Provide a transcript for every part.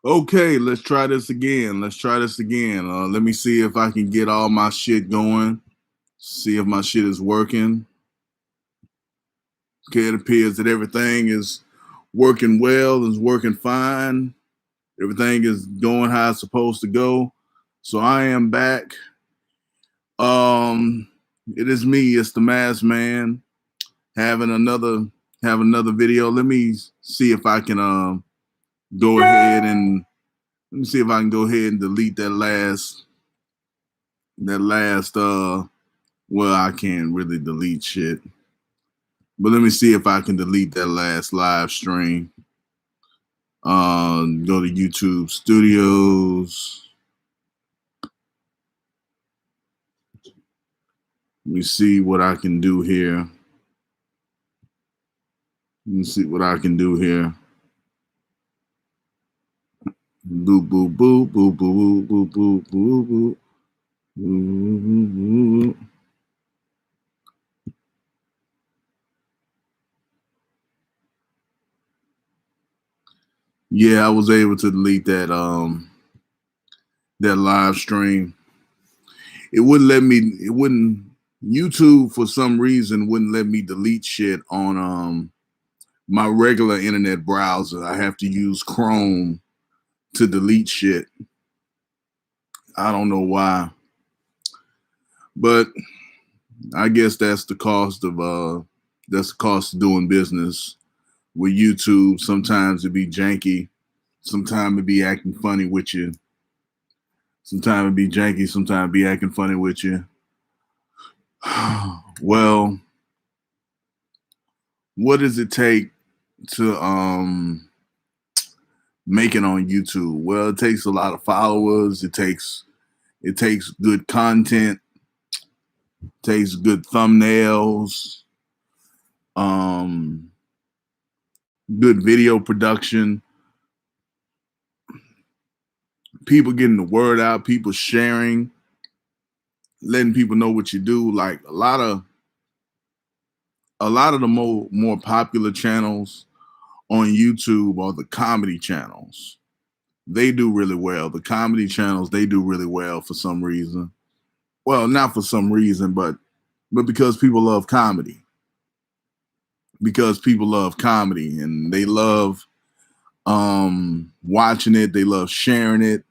Okay, let's try this again. Let's try this again. Let me see if I can get all my shit going. See if my shit is working. Okay, it appears that everything is working well, is working fine. Everything is going how it's supposed to go. So I am back. Um, it is me, it's the Masked Man, having another video. Let me see if I can go ahead and let me see if I can go ahead and delete that last well, I can't really delete shit. But let me see if I can delete that last live stream. Go to YouTube Studios. Let me see what I can do here. Let me see what I can do here. Boop, boop, boop, boop, boop, boop, boop, boop, boop. Boop. Yeah, I was able to delete that live stream. It wouldn't let me. It wouldn't. YouTube for some reason wouldn't let me delete shit on my regular internet browser. I have to use Chrome to delete shit. I don't know why, but I guess that's the cost of doing business with YouTube. Sometimes it be janky. Sometimes it be acting funny with you. Sometimes it be janky. Sometimes it be acting funny with you. Well, what does it take to make it on YouTube? Well, it takes a lot of followers. It takes good content. It takes good thumbnails. Um, Good video production. People getting the word out. People sharing, letting people know what you do. Like a lot of the more popular channels on YouTube are the comedy channels. They do really well. The comedy channels, they do really well for some reason. Well, not for some reason, but because people love comedy. Because people love comedy and they love watching it, they love sharing it,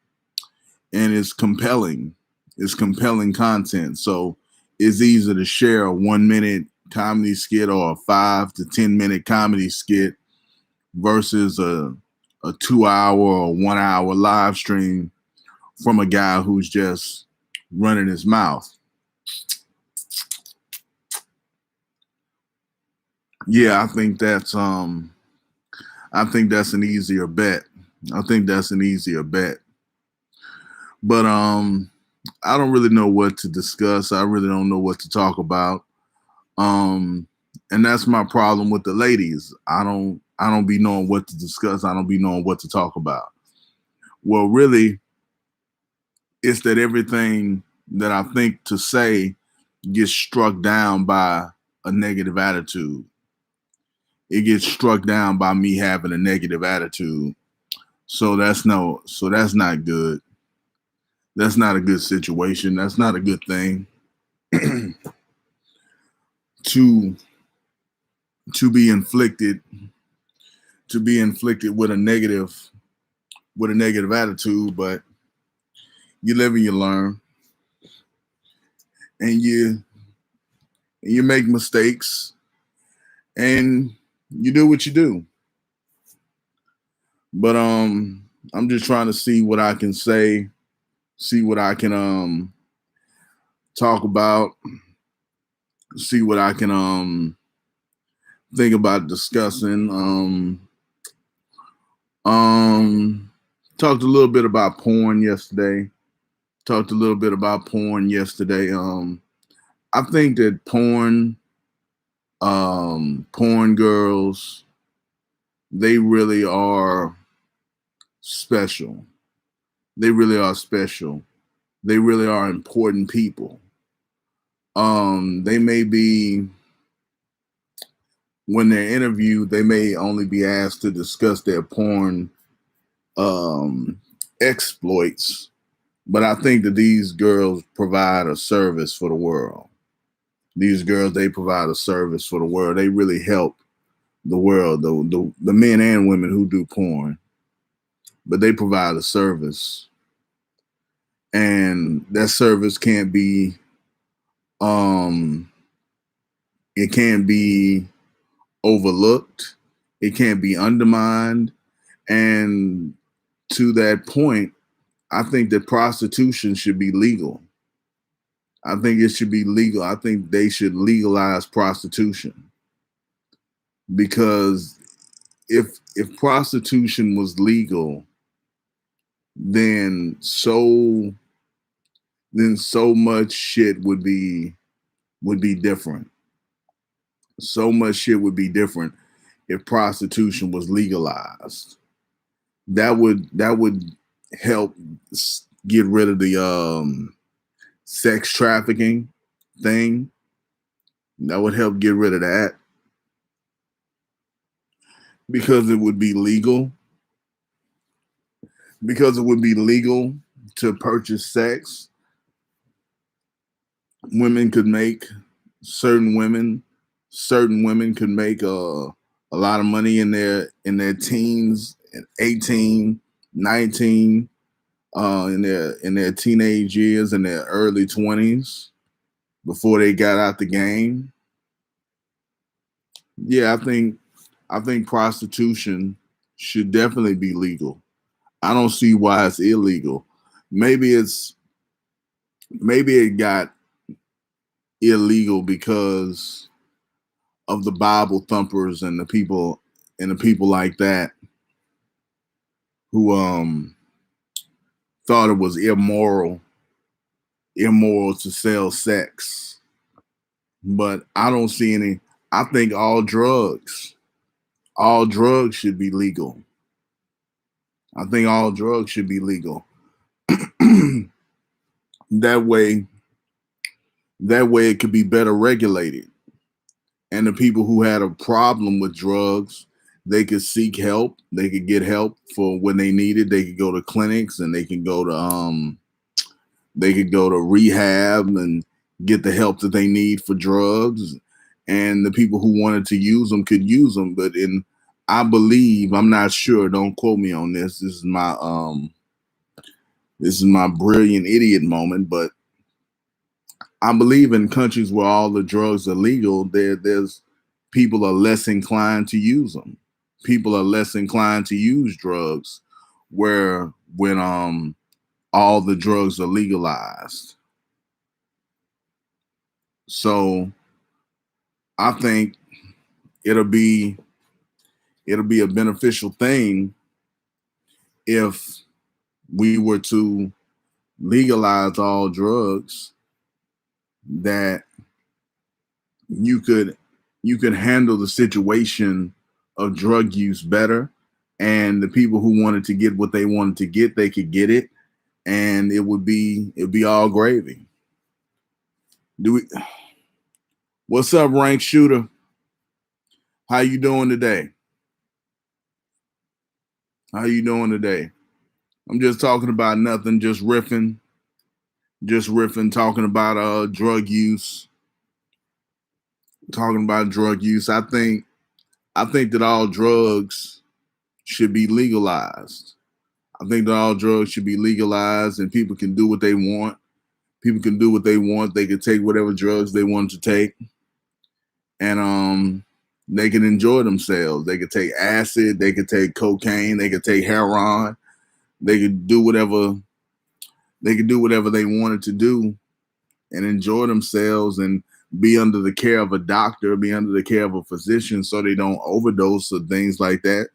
and it's compelling. It's compelling content. So it's easy to share a 1 minute comedy skit or a 5 to 10 minute comedy skit versus a 2 hour or 1 hour live stream from a guy who's just running his mouth. Yeah, I think that's an easier bet. I think that's an easier bet. But I don't really know what to discuss. I really don't know what to talk about. Um and that's my problem with the ladies. I don't be knowing what to discuss. I don't be knowing what to talk about. Well, really, it's that everything that I think to say gets struck down by a negative attitude. It gets struck down by me having a negative attitude. So that's not good. That's not a good situation. That's not a good thing to to be inflicted with a negative attitude, but you live and you learn, and you make mistakes, and you do what you do. But I'm just trying to see what I can say, see what I can talk about, see what I can think about discussing. Um Talked a little bit about porn yesterday. Talked a little bit about porn yesterday. I think that porn girls, they really are special. They really are special. They really are important people. They may be, when they're interviewed, they may only be asked to discuss their porn um, exploits, but I think that these girls provide a service for the world. These girls, they provide a service for the world. They really help the world, the men and women who do porn, but they provide a service, and that service can't be um it can't be overlooked, it can't be undermined. And to that point, I think that prostitution should be legal. I think it should be legal. I think they should legalize prostitution, because if prostitution was legal, then so much shit would be different. So much shit would be different if prostitution was legalized. That would help get rid of the sex trafficking thing. That would help get rid of that, because it would be legal. Because it would be legal to purchase sex. Women could make certain women could make a lot of money in their teens, 18, 19, in their teenage years, in their early 20s, before they got out the game. Yeah, I think prostitution should definitely be legal. I don't see why it's illegal. Maybe it got illegal because of the Bible thumpers and the people like that, who thought it was immoral to sell sex. But I don't see any. I think all drugs should be legal. I think all drugs should be legal. that way that way it could be better regulated. And the people who had a problem with drugs, they could seek help. They could get help for when they need it. They could go to clinics, and they could go to rehab and get the help that they need for drugs. And the people who wanted to use them could use them. But I believe, I'm not sure, don't quote me on this. This is my brilliant idiot moment, but I believe in countries where all the drugs are legal, there's people are less inclined to use them. People are less inclined to use drugs where when all the drugs are legalized. So I think it'll be a beneficial thing if we were to legalize all drugs, that you could handle the situation of drug use better, and the people who wanted to get what they wanted to get, they could get it, and it'd be all gravy. What's up, Rank Shooter? How you doing today? How you doing today? I'm just talking about nothing, just riffing, talking about drug use, I think that all drugs should be legalized. I think that all drugs should be legalized, and people can do what they want. People can do what they want. They can take whatever drugs they want to take, and they can enjoy themselves. They could take acid, they could take cocaine, they could take heroin, they could do whatever they wanted to do and enjoy themselves, and be under the care of a doctor, be under the care of a physician, so they don't overdose or things like that.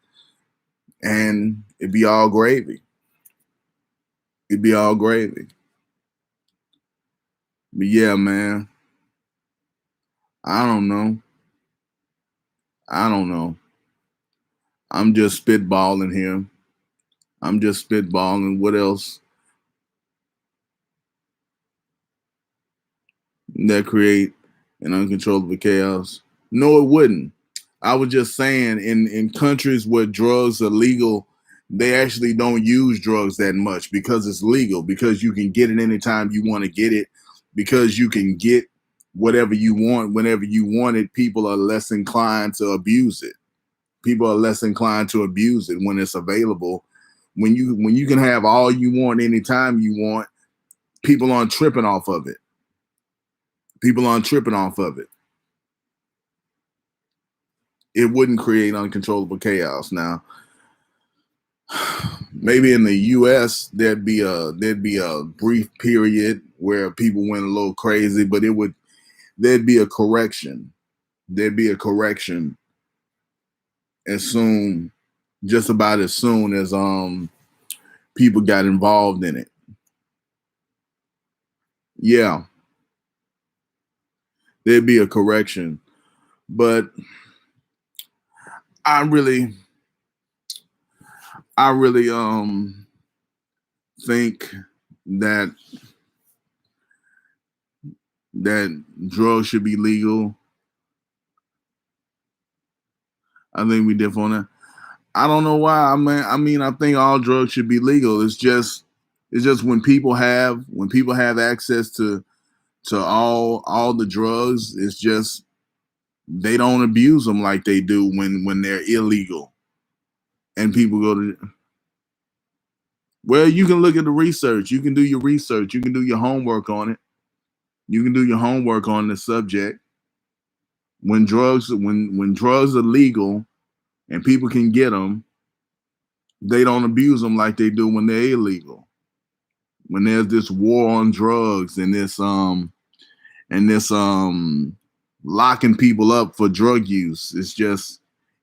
And it'd be all gravy. It'd be all gravy. But yeah, man, I don't know. I'm just spitballing here. What else? That create an uncontrollable chaos? No, it wouldn't. I was just saying, in countries where drugs are legal, they actually don't use drugs that much because it's legal, because you can get it anytime you want to get it, because you can get whatever you want whenever you want it. People are less inclined to abuse it. People are less inclined to abuse it when it's available. When you can have all you want anytime you want, people aren't tripping off of it. People aren't tripping off of it. It wouldn't create uncontrollable chaos. Now, maybe in the U.S. there'd be a brief period where people went a little crazy, but there'd be a correction. There'd be a correction as soon, just about as soon as people got involved in it. Yeah, there'd be a correction, but I really, I really think that that drugs should be legal. I think we differ on that. I don't know why. I mean, I think all drugs should be legal. It's just when people have access to all the drugs, it's just they don't abuse them like they do when they're illegal and people go to. Well, you can look at the research. You can do your research. You can do your homework on it. You can do your homework on the subject. When drugs are legal and people can get them, they don't abuse them like they do when they're illegal. When there's this war on drugs and this locking people up for drug use,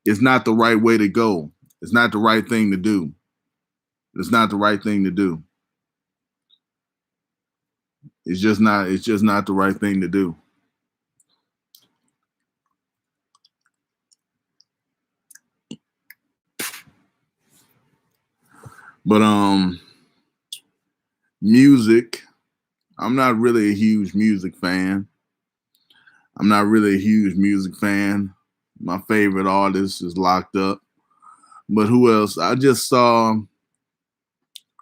it's not the right way to go. It's not the right thing to do. It's not the right thing to do. It's just not the right thing to do. But music, I'm not really a huge music fan. I'm not really a huge music fan. My favorite artist is Locked Up. But who else? I just saw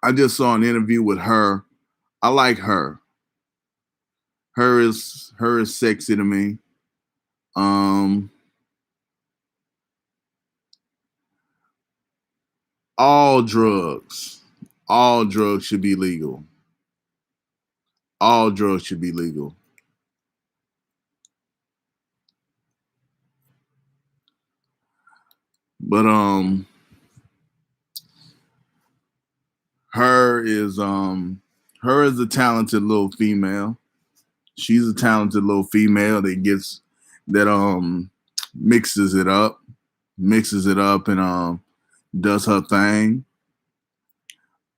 an interview with her. I like her. Her is sexy to me. Um all drugs. All drugs should be legal. All drugs should be legal. But her is um her is a talented little female. She's a talented little female that mixes it up, and does her thing.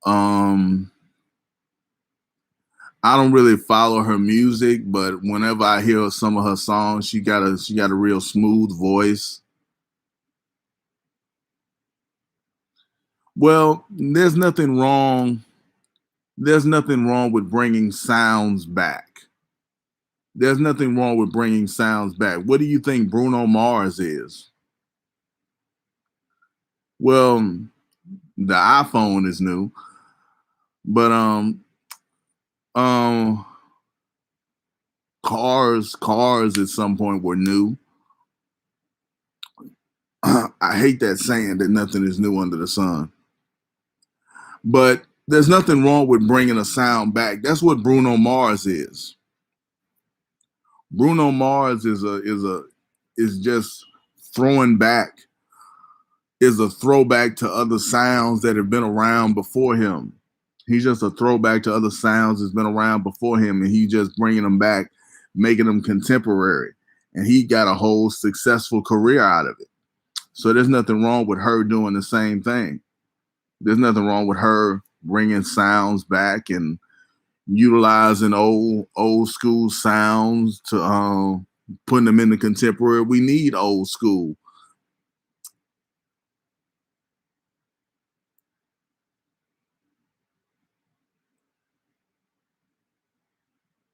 Um I don't really follow her music, but whenever I hear some of her songs, she got a real smooth voice. Well, there's nothing wrong with bringing sounds back. There's nothing wrong with bringing sounds back. What do you think Bruno Mars is? Well, the iPhone is new, but um cars at some point were new. I hate that saying that nothing is new under the sun. But there's nothing wrong with bringing a sound back. That's what Bruno Mars is. Bruno Mars is just throwing back is a throwback to other sounds that have been around before him. He's just a throwback to other sounds that's been around before him, and he just bringing them back, making them contemporary. And he got a whole successful career out of it. So there's nothing wrong with her doing the same thing. There's nothing wrong with her bringing sounds back and utilizing old school sounds to putting them in the contemporary. We need old school.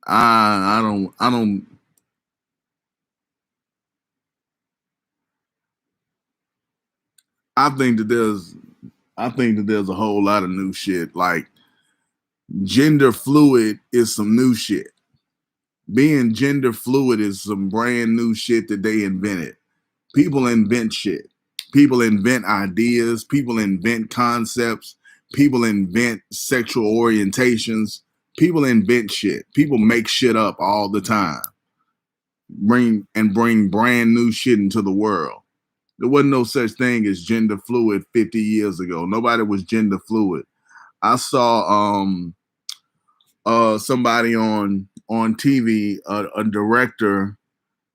I don't. I think that I think that there's a whole lot of new shit. Like gender fluid is some new shit. Being gender fluid is some brand new shit that they invented. People invent shit. People invent ideas. People invent concepts. People invent sexual orientations. People invent shit. People make shit up all the time. Bring brand new shit into the world. There wasn't no such thing as gender fluid 50 years ago. Nobody was gender fluid. I saw somebody on TV, a director.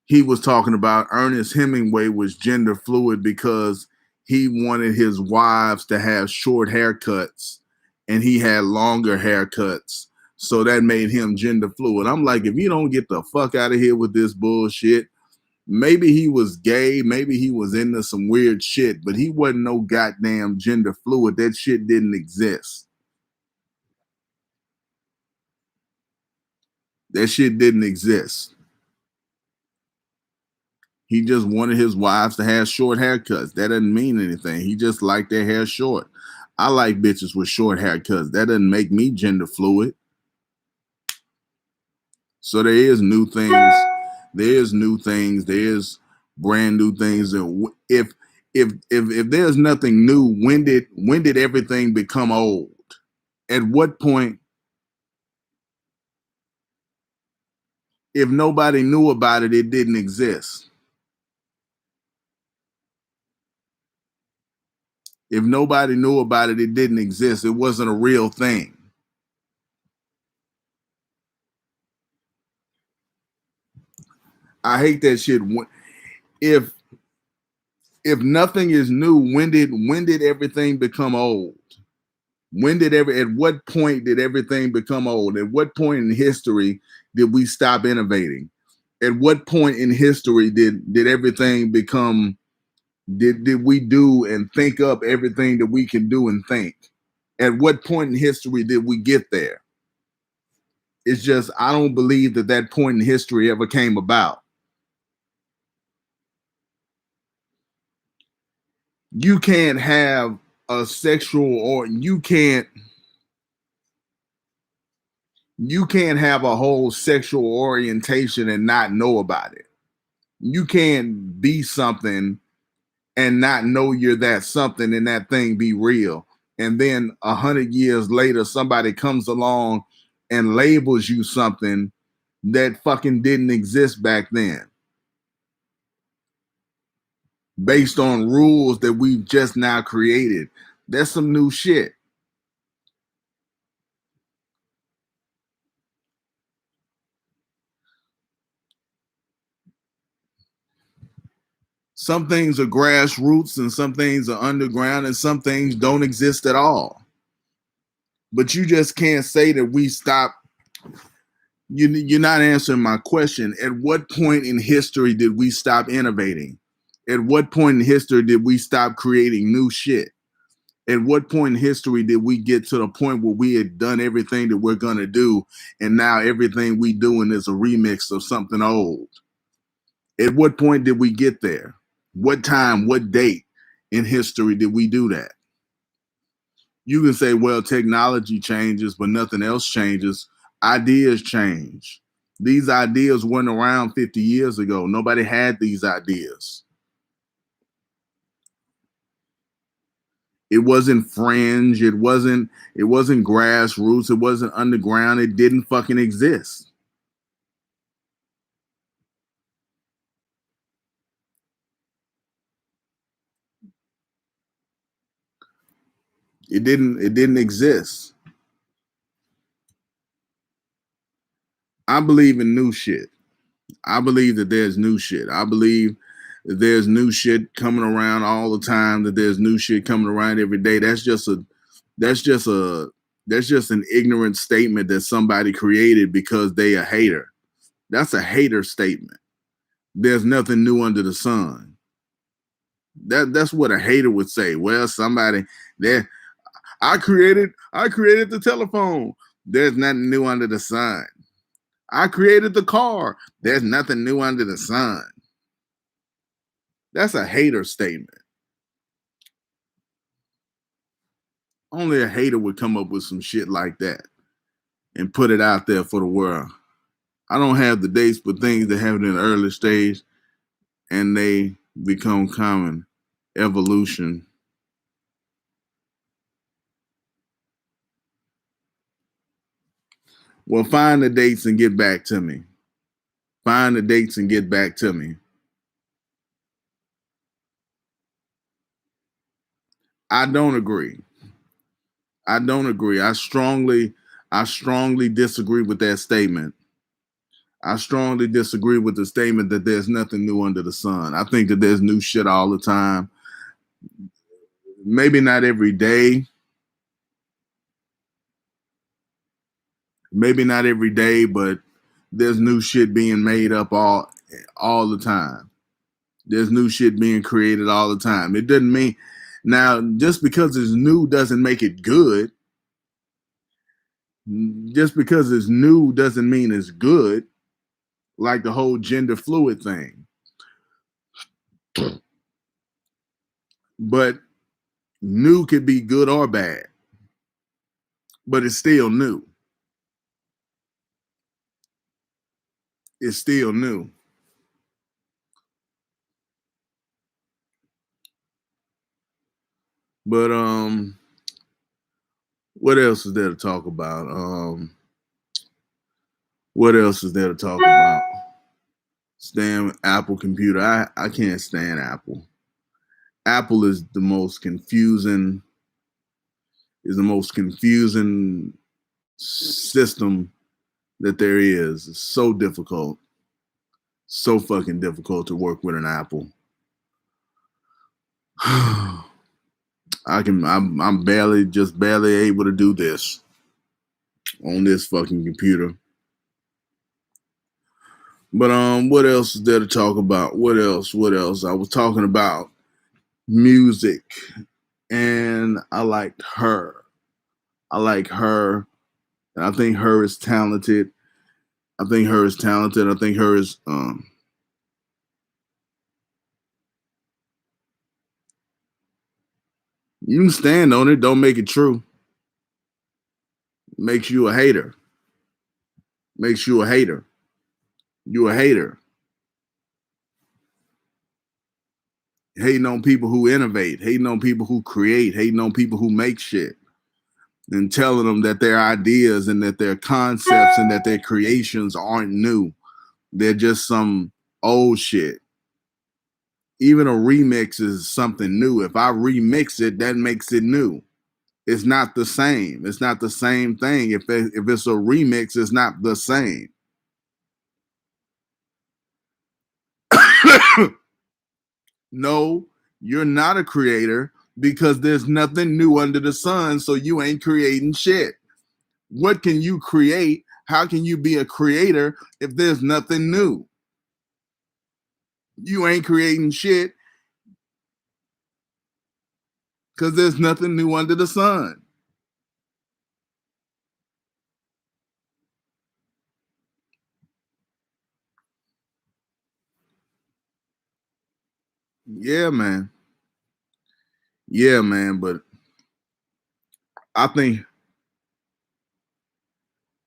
He was talking about Ernest Hemingway was gender fluid because he wanted his wives to have short haircuts and he had longer haircuts. So that made him gender fluid. I'm like, if you don't get the fuck out of here with this bullshit, maybe he was gay, maybe he was into some weird shit, but he wasn't no goddamn gender fluid. That shit didn't exist. That shit didn't exist. He just wanted his wives to have short haircuts. That doesn't mean anything. He just liked their hair short. I like bitches with short haircuts. That doesn't make me gender fluid. So there is new things. There's new things. There's brand new things. And if there's nothing new, when did everything become old? At what point, if nobody knew about it, it didn't exist? If nobody knew about it, it didn't exist. It wasn't a real thing. I hate that shit. If if nothing is new, when did everything become old? At what point did everything become old? At what point in history did we stop innovating? At what point in history did everything become did we do and think up everything that we can do and think? At what point in history did we get there? It's just I don't believe that point in history ever came about. You can't have a sexual or you can't have a whole sexual orientation and not know about it. You can't be something and not know you're that something and that thing be real. And then 100 years later, somebody comes along and labels you something that fucking didn't exist back then based on rules that we've just now created. That's some new shit. Some things are grassroots and some things are underground and some things don't exist at all. But you just can't say that we stop. You're not answering my question. At what point in history did we stop innovating? At what point in history did we stop creating new shit? At what point in history did we get to the point where we had done everything that we're going to do and now everything we doing is a remix of something old? At what point did we get there? What time, what date in history did we do that? You can say, well, technology changes, but nothing else changes. Ideas change. These ideas weren't around 50 years ago. Nobody had these ideas. It wasn't fringe. It wasn't grassroots. It wasn't underground. It didn't fucking exist. It didn't exist. I believe in new shit. I believe that there's new shit. I believe that there's new shit coming around all the time, that there's new shit coming around every day. That's just a that's just an ignorant statement that somebody created because they a hater. That's a hater statement. There's nothing new under the sun. That's what a hater would say. Well, somebody there I created the telephone. There's nothing new under the sun. I created the car. There's nothing new under the sun. That's a hater statement. Only a hater would come up with some shit like that and put it out there for the world. I don't have the dates, but things that happen in the early stage and they become common. Evolution. Well, find the dates and get back to me. Find the dates and get back to me. I don't agree. I don't agree. I strongly disagree with that statement. I strongly disagree with the statement that there's nothing new under the sun. I think that there's new shit all the time. Maybe not every day. Maybe not every day, but there's new shit being made up all the time. There's new shit being created all the time. It doesn't mean now just because it's new doesn't make it good. Just because it's new doesn't mean it's good. Like the whole gender fluid thing. But new could be good or bad. But it's still new. It's still new. But what else is there to talk about? What else is there to talk about? Stand Apple computer. I can't stand Apple. Apple is the most confusing system that there is. It's so difficult. So fucking difficult to work with an Apple. I'm barely able to do this on this fucking computer. But what else is there to talk about? What else? I was talking about music, and I liked her. I like her, and I think her is talented. I think her is you can stand on it, don't make it true. Makes you a hater. Makes you a hater. You a hater. Hating on people who innovate, hating on people who create, hating on people who make shit, and telling them that their ideas and that their concepts and that their creations aren't new. They're just some old shit. Even a remix is something new. If I remix it, that makes it new. It's not the same. It's not the same thing. If it's a remix, it's not the same. No, you're not a creator because there's nothing new under the sun, so you ain't creating shit. What can you create? How can you be a creator if there's nothing new? You ain't creating shit because there's nothing new under the sun. Yeah, man. Yeah, man. But I think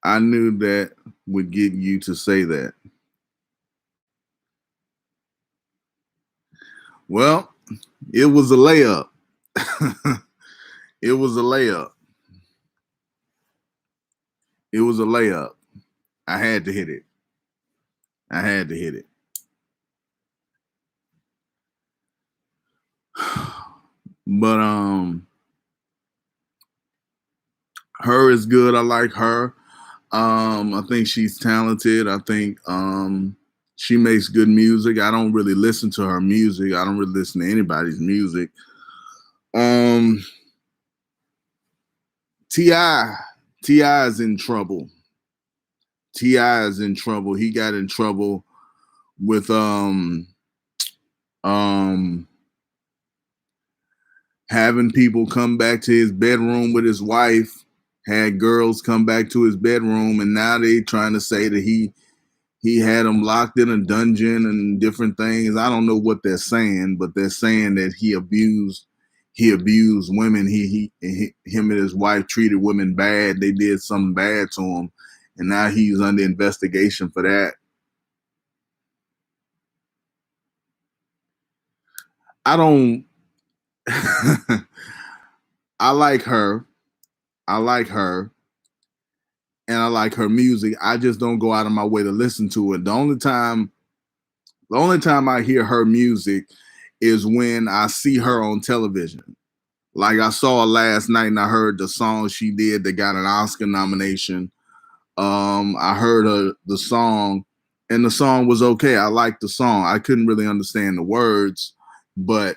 I knew that would get you to say that. Well, it was a layup. It was a layup. It was a layup. I had to hit it. I had to hit it. But her is good. I like her. I think she's talented. I think she makes good music. I don't really listen to her music. I don't really listen to anybody's music. T.I. is in trouble. T.I. is in trouble. He got in trouble with having people come back to his bedroom with his wife, had girls come back to his bedroom, and now they trying to say that he had them locked in a dungeon and different things. I don't know what they're saying, but they're saying that he abused he abused women. Him and his wife treated women bad. They did something bad to him, and now he's under investigation for that. I don't. I like her. I like her, and I like her music. I just don't go out of my way to listen to it. The only time I hear her music is when I see her on television. Like I saw her last night and I heard the song she did that got an Oscar nomination. I heard the song and the song was okay. I liked the song. I couldn't really understand the words, but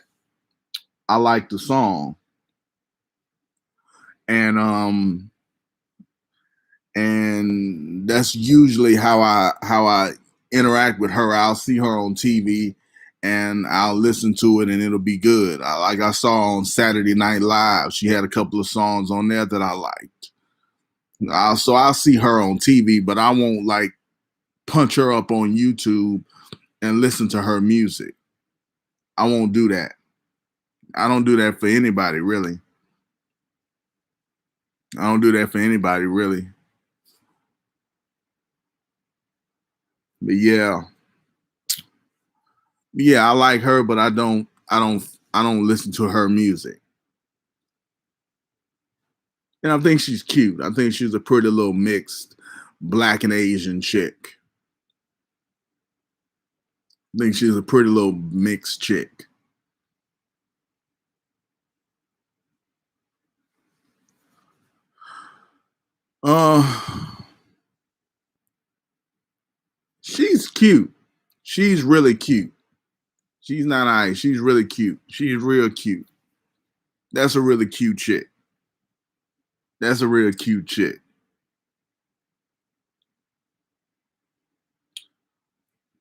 I liked the song. And and that's usually how I interact with her. I'll see her on TV and I'll listen to it and it'll be good. Like I saw on Saturday Night Live, she had a couple of songs on there that I liked. So I'll see her on TV, but I won't like punch her up on YouTube and listen to her music. I won't do that. I don't do that for anybody, really. I don't do that for anybody, really. But yeah, I like her, but I don't listen to her music. And I think she's cute. I think she's a pretty little mixed black and Asian chick. I think she's a pretty little mixed chick. Uh, she's cute. She's really cute. She's not nice. She's really cute. She's real cute. That's a really cute chick. That's a real cute chick.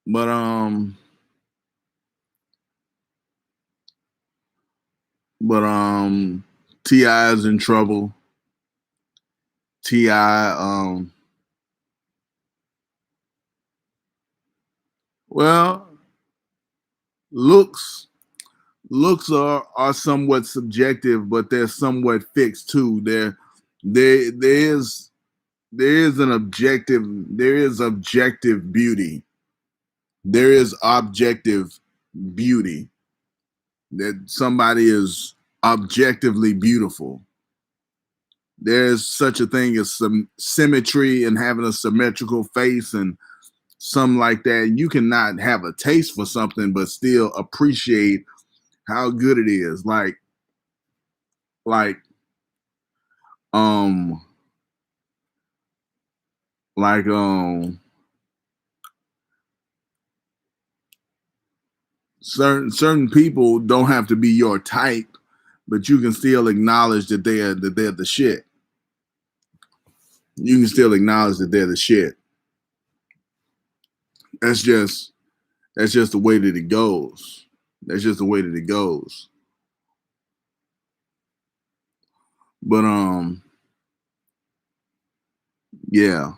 But Ti is in trouble. Ti well, looks looks are somewhat subjective, but they're somewhat fixed too. There there is an objective there is objective beauty. There is objective beauty that somebody is objectively beautiful. There's such a thing as some symmetry and having a symmetrical face and something like that. You cannot have a taste for something but still appreciate how good it is. Like um like certain people don't have to be your type, but you can still acknowledge that they're the shit. You can still acknowledge that they're the shit. That's just that's just the way that it goes. That's just the way that it goes. But yeah,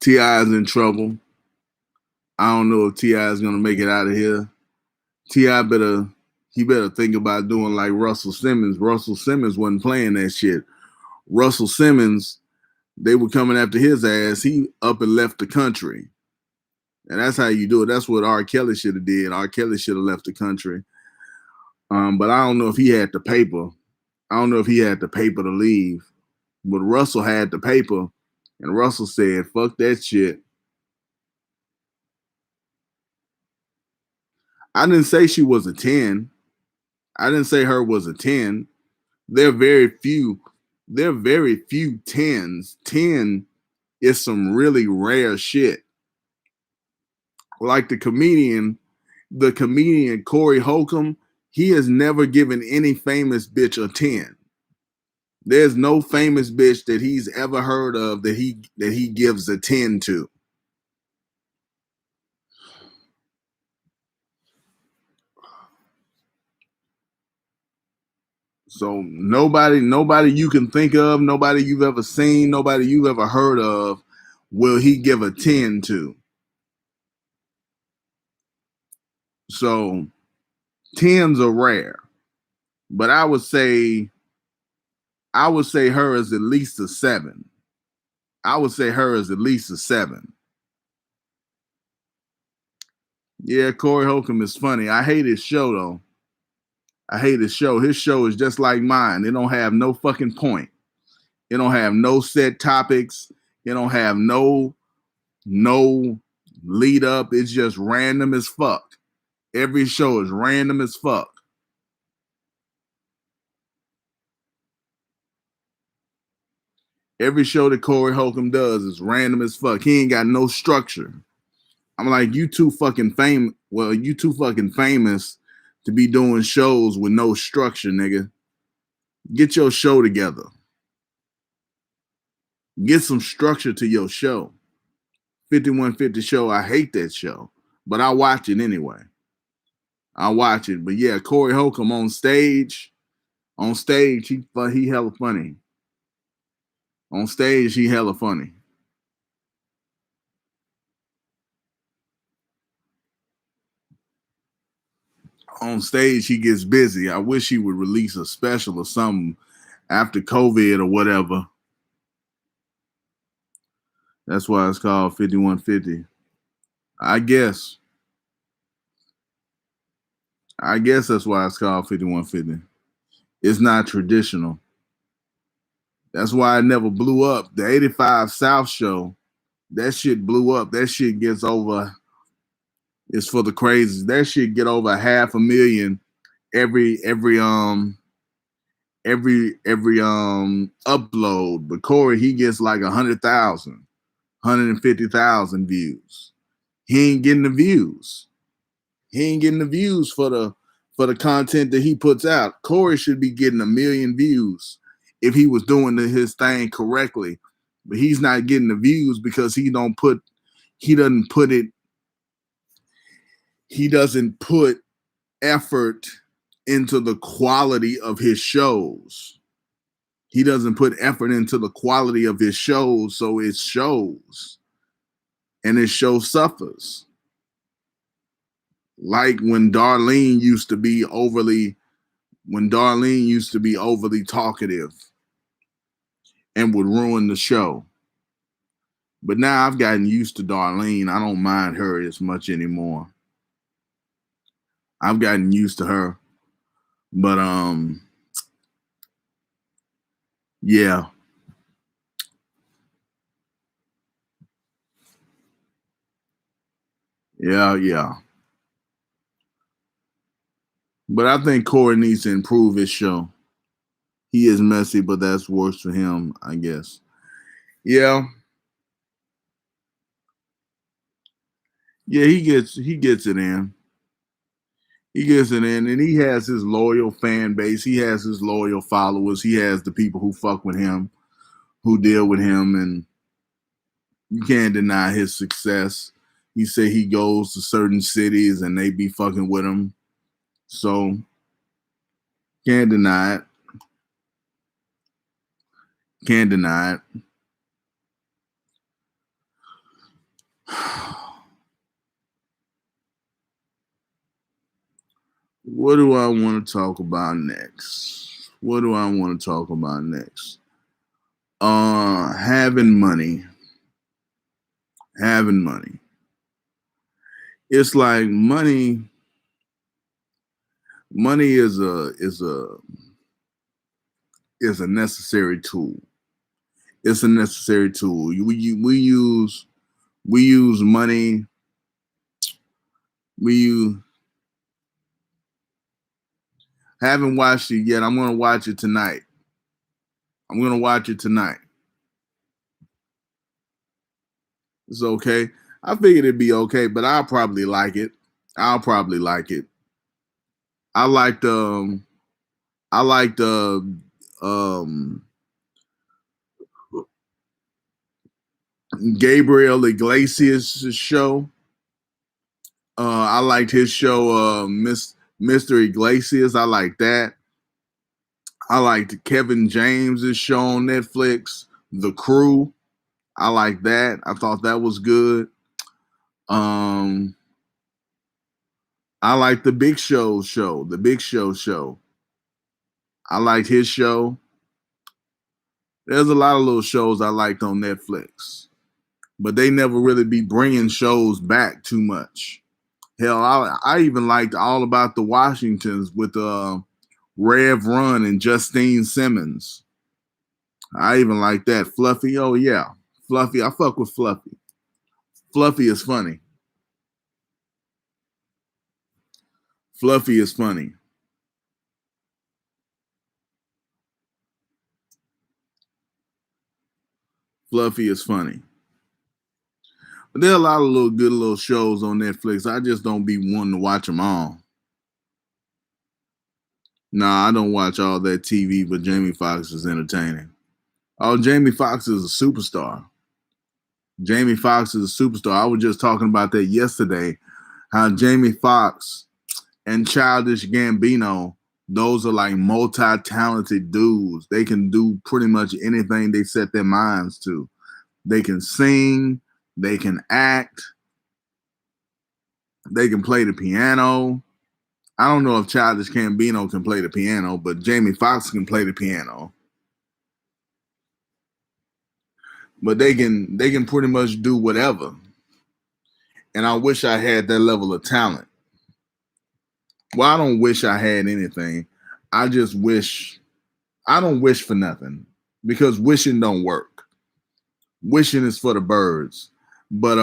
Ti is in trouble. I don't know if Ti is gonna make it out of here. Ti better he better think about doing like Russell Simmons. Russell Simmons wasn't playing that shit. Russell Simmons, they were coming after his ass. He up and left the country. And that's how you do it. That's what R. Kelly should have did. R. Kelly should have left the country. But I don't know if he had the paper. I don't know if he had the paper to leave. But Russell had the paper, and Russell said, "Fuck that shit." I didn't say she was a 10. I didn't say her was a 10. There are very few. There are very few 10s. 10 is some really rare shit. Like the comedian Corey Holcomb, he has never given any famous bitch a 10. There's no famous bitch that he's ever heard of that he gives a 10 to. So nobody you can think of, nobody you've ever seen, nobody you've ever heard of will he give a 10 to. So 10s are rare, but I would say her is at least a 7. I would say her is at least a 7. Yeah, Corey Holcomb is funny. I hate his show though. I hate his show. His show is just like mine. It don't have no fucking point. It don't have no set topics. It don't have no lead up. It's just random as fuck. Every show is random as fuck. Every show that Corey Holcomb does is random as fuck. He ain't got no structure. I'm like, you too fucking famous. Well, you too fucking famous to be doing shows with no structure, nigga. Get your show together. Get some structure to your show. 5150 show, I hate that show, but I watch it anyway. I watch it. But yeah, Corey Holcomb on stage, he hella funny. On stage, he hella funny. On stage, he gets busy. I wish he would release a special or something after COVID or whatever. That's why it's called 5150. I guess that's why it's called 5150. It's not traditional. That's why it never blew up. The 85 South show, that shit blew up. That shit gets over. It's for the crazies. That shit get over 500,000 every upload. But Corey, he gets like 100,000, 150,000 views. He ain't getting the views. He ain't getting the views for the content that he puts out. Corey should be getting 1 million views if he was doing his thing correctly. But he's not getting the views because he doesn't put effort into the quality of his shows. He doesn't put effort into the quality of his shows, so it shows. And his show suffers. Like when Darlene used to be overly talkative and would ruin the show. But now I've gotten used to Darlene. I don't mind her as much anymore. I've gotten used to her. But yeah. Yeah. But I think Corey needs to improve his show. He is messy, but that's worse for him, I guess. Yeah. Yeah, he gets it in. He gets it in, and he has his loyal fan base. He has his loyal followers. He has the people who fuck with him, who deal with him, and you can't deny his success. He say he goes to certain cities and they be fucking with him. So can't deny it. Can't deny it. What do I want to talk about next? Having money. Having money. It's like money is a necessary tool. It's a necessary tool. We use money. Haven't watched it yet. I'm gonna watch it tonight. It's okay. I figured it'd be okay, but I'll probably like it. I liked um Gabriel Iglesias' show. I liked his show, Mr. Iglesias. I like that. I liked Kevin James's show on Netflix, The Crew. I like that. I thought that was good. I like the Big Show show. The Big Show show. I liked his show. There's a lot of little shows I liked on Netflix, but they never really be bringing shows back too much. Hell, I even liked All About the Washingtons with Rev Run and Justine Simmons. I even like that. Fluffy, oh yeah. Fluffy, I fuck with Fluffy. Fluffy is funny. Fluffy is funny. Fluffy is funny. But there are a lot of little good little shows on Netflix. I just don't be wanting to watch them all. Nah, I don't watch all that TV, but Jamie Foxx is entertaining. Oh, Jamie Foxx is a superstar. Jamie Foxx is a superstar. I was just talking about that yesterday, how Jamie Foxx and Childish Gambino, those are like multi-talented dudes. They can do pretty much anything they set their minds to. They can sing, they can act, they can play the piano. I don't know if Childish Gambino can play the piano, but Jamie Foxx can play the piano. But they can pretty much do whatever. And I wish I had that level of talent. Well, I don't wish I had anything. I just wish I don't wish for nothing because wishing don't work. Wishing is for the birds. But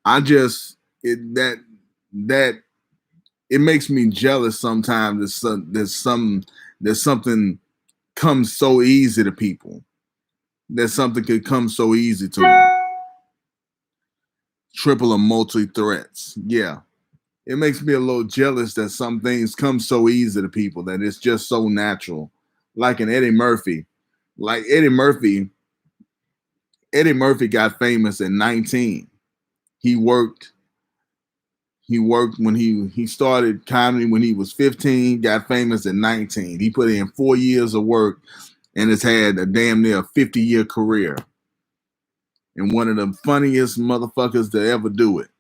I just that it makes me jealous sometimes that something comes so easy to people. That something could come so easy to them. Triple or multi threats. Yeah. It makes me a little jealous that some things come so easy to people that it's just so natural. Like in Eddie Murphy. Like Eddie Murphy got famous at 19. He worked when he started comedy when he was 15, got famous at 19. He put in 4 years of work and has had a damn near 50-year career. And one of the funniest motherfuckers to ever do it.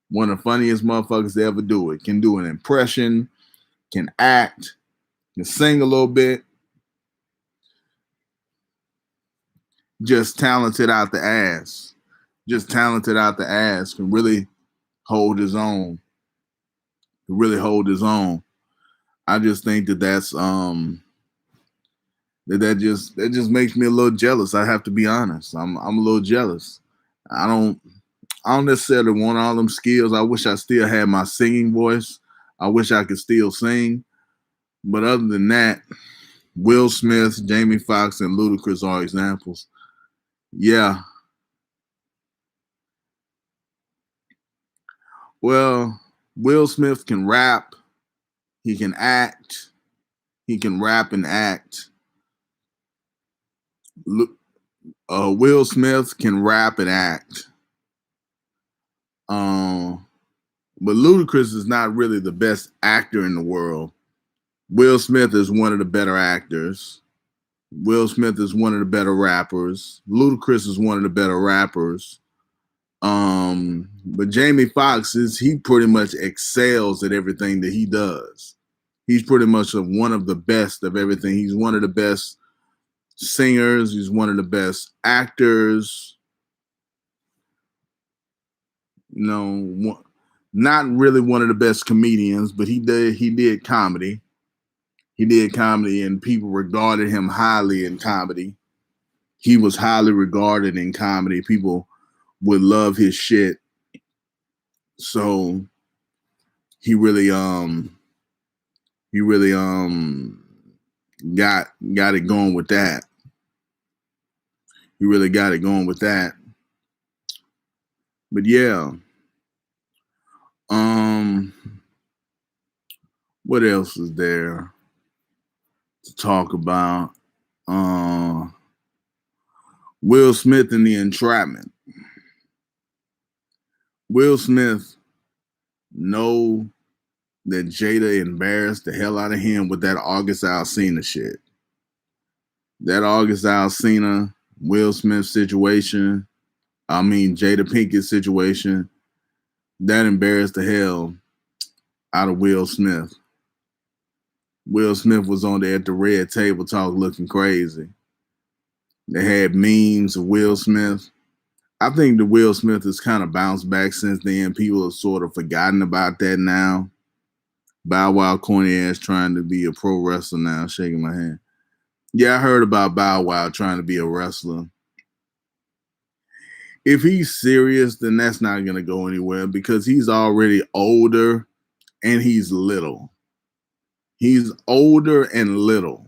One of the funniest motherfuckers to ever do it. Can do an impression, can act, can sing a little bit. Just talented out the ass. Just talented out the ass. Can really hold his own. Can really hold his own. I just think that's that just makes me a little jealous. I have to be honest. I'm a little jealous. I don't necessarily want all them skills. I wish I still had my singing voice. I wish I could still sing. But other than that, Will Smith, Jamie Foxx, and Ludacris are examples. Yeah. Well, Will Smith can rap. He can act. He can rap and act. Will Smith can rap and act. But Ludacris is not really the best actor in the world. Will Smith is one of the better actors. Will Smith is one of the better rappers. Ludacris is one of the better rappers. But Jamie Foxx he pretty much excels at everything that he does. He's pretty much one of the best of everything. He's one of the best singers. He's one of the best actors. Not really one of the best comedians, but he did comedy. He did comedy, and people regarded him highly in comedy. He was highly regarded in comedy. People would love his shit. So he really got it going with that. He really got it going with that. But yeah. What else is there to talk about? Will Smith and the Entrapment. Will Smith know that Jada embarrassed the hell out of him with that August Alsina shit. That August Alsina, Will Smith situation, Jada Pinkett situation, That embarrassed the hell out of Will Smith. Will Smith was on there at the red table talk looking crazy. They had memes of Will Smith. I think the Will Smith has kind of bounced back since then. People have sort of forgotten about that now. Bow Wow corny ass trying to be a pro wrestler now, shaking my hand. Yeah, I heard about Bow Wow trying to be a wrestler. If he's serious, then that's not going to go anywhere because he's already older and he's little. He's older and little.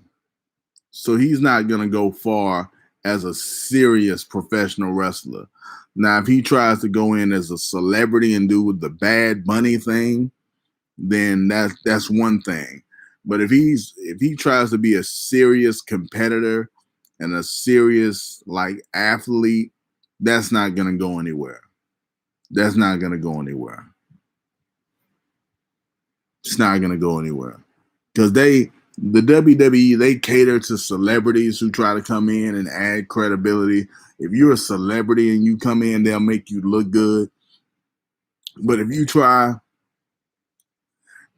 So he's not going to go far as a serious professional wrestler. Now, if he tries to go in as a celebrity and do the Bad Bunny thing, then that's one thing. But if he tries to be a serious competitor and a serious like athlete, that's not going to go anywhere. That's not going to go anywhere. It's not going to go anywhere because the WWE, they cater to celebrities who try to come in and add credibility. If you're a celebrity and you come in, they'll make you look good. But if you try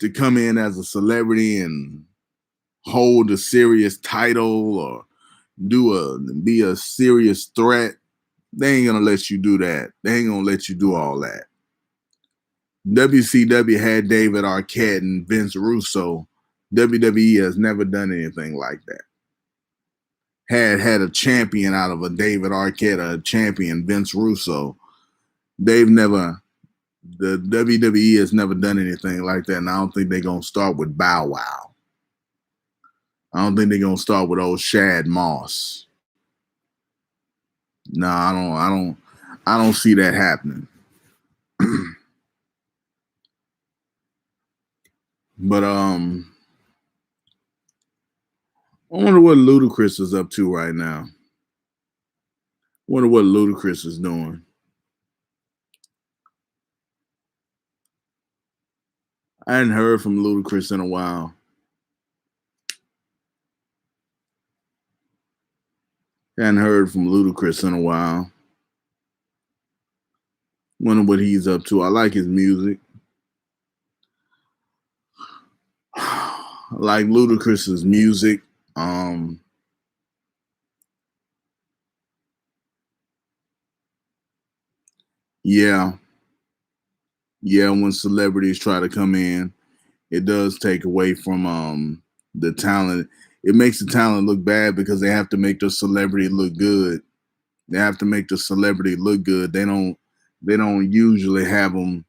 to come in as a celebrity and hold a serious title or be a serious threat, they ain't gonna let you do that. They ain't gonna let you do all that. WCW had David Arquette and Vince Russo. WWE has never done anything like that. Had a champion out of a David Arquette, a champion Vince Russo. The WWE has never done anything like that, and I don't think they're gonna start with Bow Wow. I don't think they're gonna start with old Shad Moss. No, I don't see that happening. But I wonder what Ludacris is up to right now. Wonder what Ludacris is doing. I hadn't heard from Ludacris in a while. Hadn't heard from Ludacris in a while. Wonder what he's up to. I like his music. I like Ludacris's music. Yeah. When celebrities try to come in, it does take away from the talent. It makes the talent look bad because they have to make the celebrity look good. They have to make the celebrity look good. They don't usually have them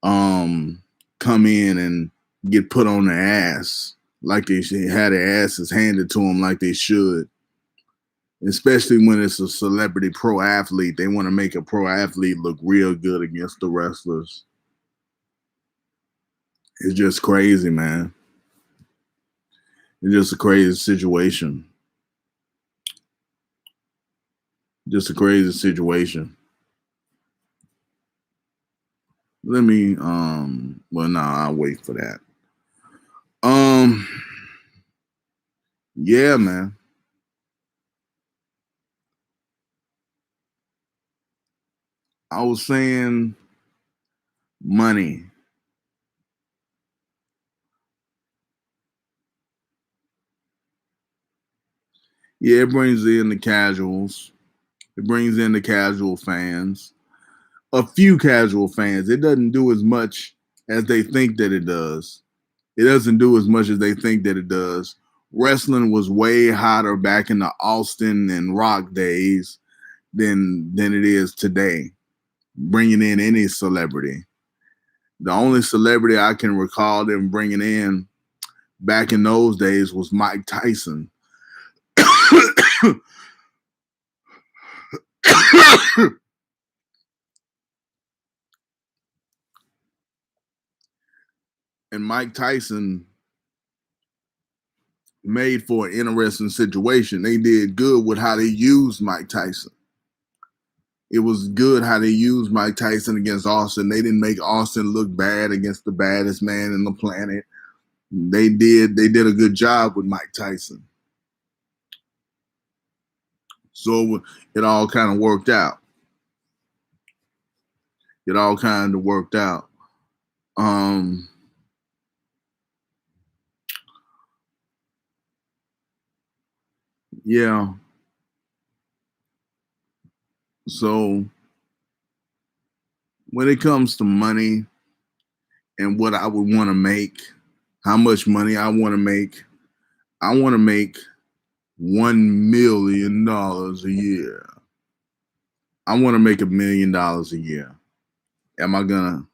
come in and get put on their ass like they should have their asses handed to them like they should. Especially when it's a celebrity pro athlete. They want to make a pro athlete look real good against the wrestlers. It's just crazy, man. It's just a crazy situation. Just a crazy situation. Let me well no, I'll wait for that. Yeah, man. I was saying money. Yeah, it brings in the casuals. It brings in the casual fans. A few casual fans. It doesn't do as much as they think that it does. It doesn't do as much as they think that it does. Wrestling was way hotter back in the Austin and Rock days than it is today. Bringing in any celebrity. The only celebrity I can recall them bringing in back in those days was Mike Tyson. And Mike Tyson made for an interesting situation. They did good with how they used Mike Tyson. It was good how they used Mike Tyson against Austin. They didn't make Austin look bad against the baddest man in the planet. They did a good job with Mike Tyson. So it all kind of worked out. It all kind of worked out. Um, yeah. So when it comes to money and what I would want to make, how much money I want to make $1 million a year. I want to make $1 million a year. Am I gonna,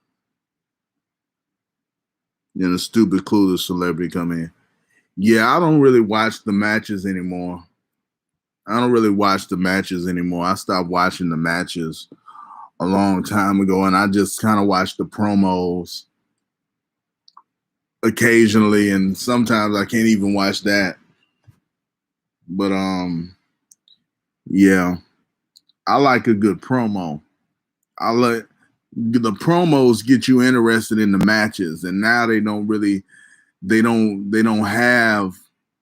stupid clueless celebrity come in? Yeah, I don't really watch the matches anymore. I don't really watch the matches anymore. I stopped watching the matches a long time ago, and I just kind of watch the promos occasionally, and sometimes I can't even watch that. But yeah, I like a good promo. I like the promos get you interested in the matches, and now they don't have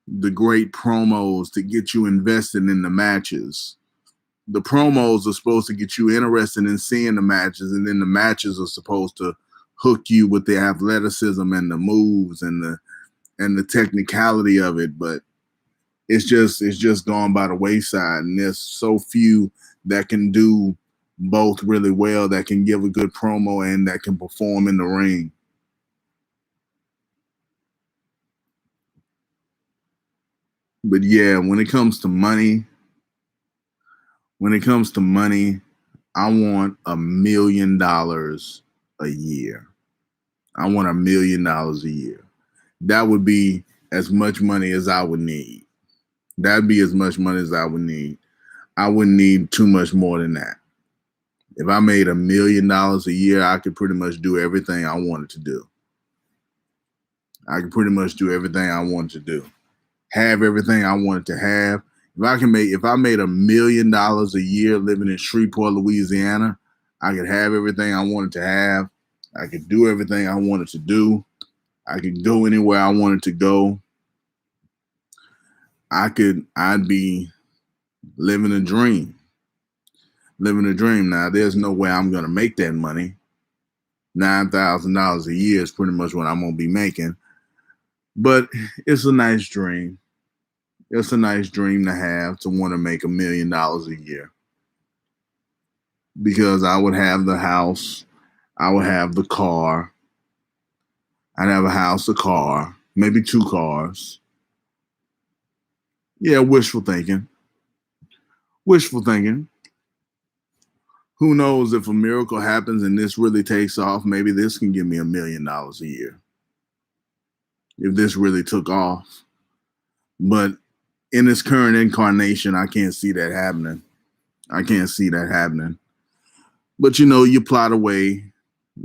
the great promos to get you invested in the matches. The promos are supposed to get you interested in seeing the matches, and then the matches are supposed to hook you with the athleticism and the moves and the technicality of it. But it's just gone by the wayside, and there's so few that can do both really well, that can give a good promo and that can perform in the ring. But yeah, when it comes to money, I want $1 million a year. I want $1 million a year. That would be as much money as I would need. That'd be as much money as I would need. I wouldn't need too much more than that. If I made $1 million a year, I could pretty much do everything I wanted to do. I could pretty much do everything I wanted to do. Have everything I wanted to have. If I made $1 million a year living in Shreveport, Louisiana, I could have everything I wanted to have. I could do everything I wanted to do. I could go anywhere I wanted to go. I'd be living a dream. Living a dream. Now, there's no way I'm gonna make that money. $9,000 a year is pretty much what I'm gonna be making. But it's a nice dream. It's a nice dream to have, to want to make $1 million a year. Because I would have the house, I would have the car. I'd have a house, a car, maybe 2 cars. Yeah, wishful thinking. Wishful thinking. Who knows, if a miracle happens and this really takes off, maybe this can give me $1 million a year. If this really took off. But in this current incarnation, I can't see that happening. I can't see that happening. But you plot away,